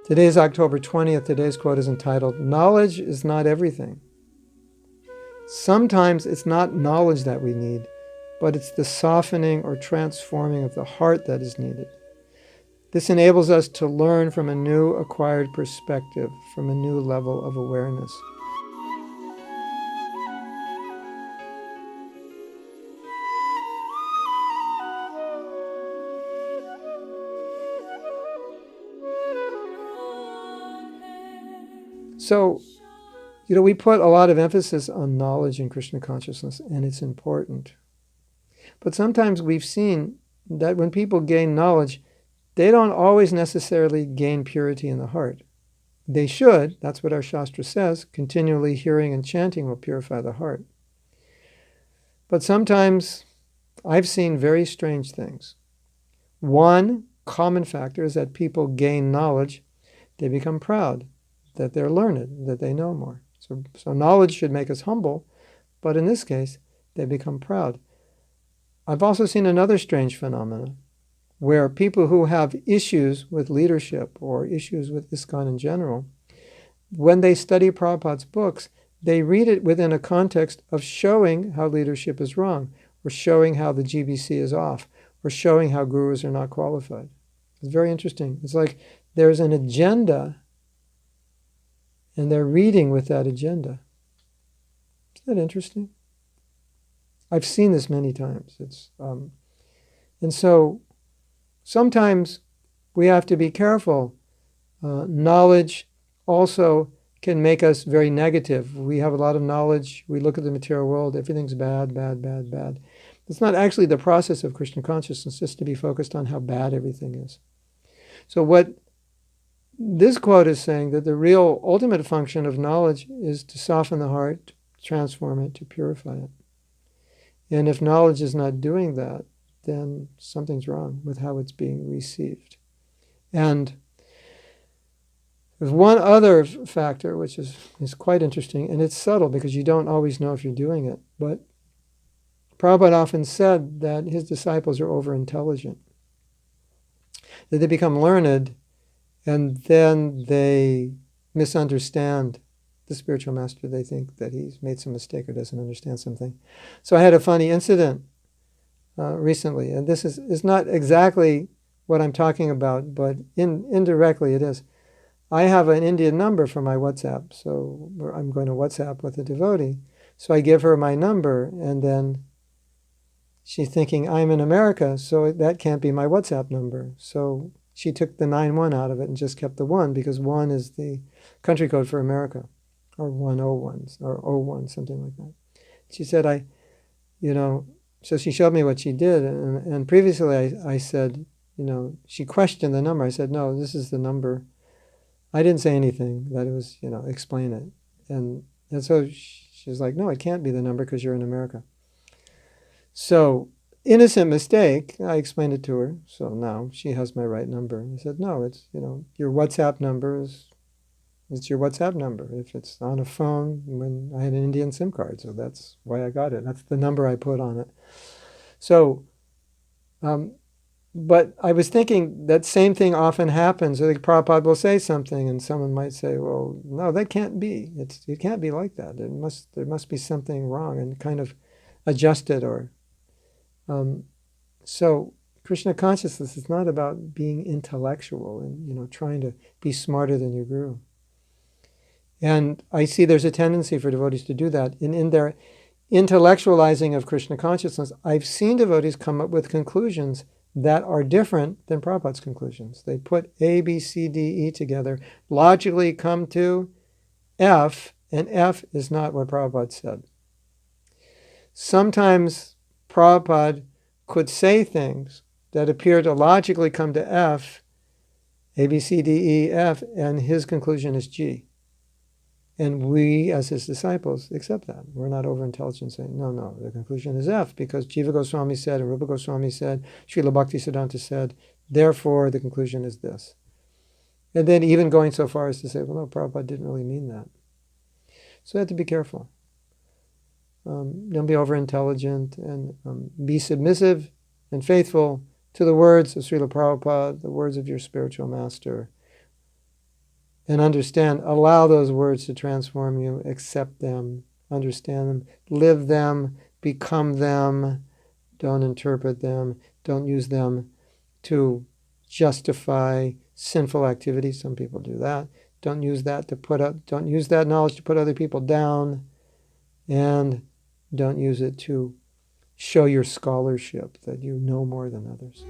Today is October 20th. Today's quote is entitled, "Knowledge is not everything." Sometimes it's not knowledge that we need, but it's the softening or transforming of the heart that is needed. This enables us to learn from a new acquired perspective, from a new level of awareness. So, we put a lot of emphasis on knowledge in Krishna consciousness, and it's important. But sometimes we've seen that when people gain knowledge, they don't always necessarily gain purity in the heart. They should, that's what our Shastra says, continually hearing and chanting will purify the heart. But sometimes I've seen very strange things. One common factor is that people gain knowledge, they become proud that they're learned, that they know more. So knowledge should make us humble, but in this case, they become proud. I've also seen another strange phenomenon, where people who have issues with leadership or issues with ISKCON in general, when they study Prabhupada's books, they read it within a context of showing how leadership is wrong, or showing how the GBC is off, or showing how gurus are not qualified. It's very interesting. It's like there's an agenda, and they're reading with that agenda. Isn't that interesting? I've seen this many times. And so sometimes we have to be careful. Knowledge also can make us very negative. We have a lot of knowledge. We look at the material world. Everything's bad, bad, bad, bad. It's not actually the process of Krishna consciousness just to be focused on how bad everything is. So what this quote is saying, that the real ultimate function of knowledge is to soften the heart, to transform it, to purify it. And if knowledge is not doing that, then something's wrong with how it's being received. And there's one other factor which is quite interesting, and it's subtle because you don't always know if you're doing it. But Prabhupada often said that his disciples are over-intelligent, that they become learned, and then they misunderstand the spiritual master. They think that he's made some mistake or doesn't understand something. So I had a funny incident recently, and this is not exactly what I'm talking about, but indirectly it is. I have an Indian number for my WhatsApp, so I'm going to WhatsApp with a devotee. So I give her my number, and then she's thinking I'm in America, so that can't be my WhatsApp number. So she took the 91 out of it and just kept the 1, because 1 is the country code for America, or 101, or 01, something like that. She said, so she showed me what she did, and previously I said, she questioned the number. I said, no, this is the number. I didn't say anything, that it was, explain it. And so she was like, no, it can't be the number because you're in America. So, innocent mistake, I explained it to her. So now she has my right number. I said, no, it's, your WhatsApp number it's your WhatsApp number. If it's on a phone, when I had an Indian SIM card, so that's why I got it. That's the number I put on it. So, but I was thinking that same thing often happens. I think Prabhupada will say something, and someone might say, well, no, that can't be. It can't be like that. There must be something wrong, and kind of adjust it. Or so Krishna consciousness is not about being intellectual and trying to be smarter than your guru. And I see there's a tendency for devotees to do that. And in their intellectualizing of Krishna consciousness, I've seen devotees come up with conclusions that are different than Prabhupada's conclusions. They put A, B, C, D, E together, logically come to F, and F is not what Prabhupada said. Sometimes Prabhupada could say things that appear to logically come to F, A, B, C, D, E, F, and his conclusion is G. And we, as his disciples, accept that. We're not over-intelligent saying, no, the conclusion is F, because Jiva Goswami said, and Rupa Goswami said, Srila Bhaktisiddhanta said, therefore the conclusion is this. And then even going so far as to say, well, no, Prabhupada didn't really mean that. So you have to be careful. Don't be over-intelligent, and be submissive and faithful to the words of Srila Prabhupada, the words of your spiritual master. and understand. Allow those words to transform you. Accept them. Understand them. Live them. Become them. Don't interpret them. Don't use them to justify sinful activities. Some people do that. Don't use that don't use that knowledge to put other people down. And don't use it to show your scholarship, that you know more than others.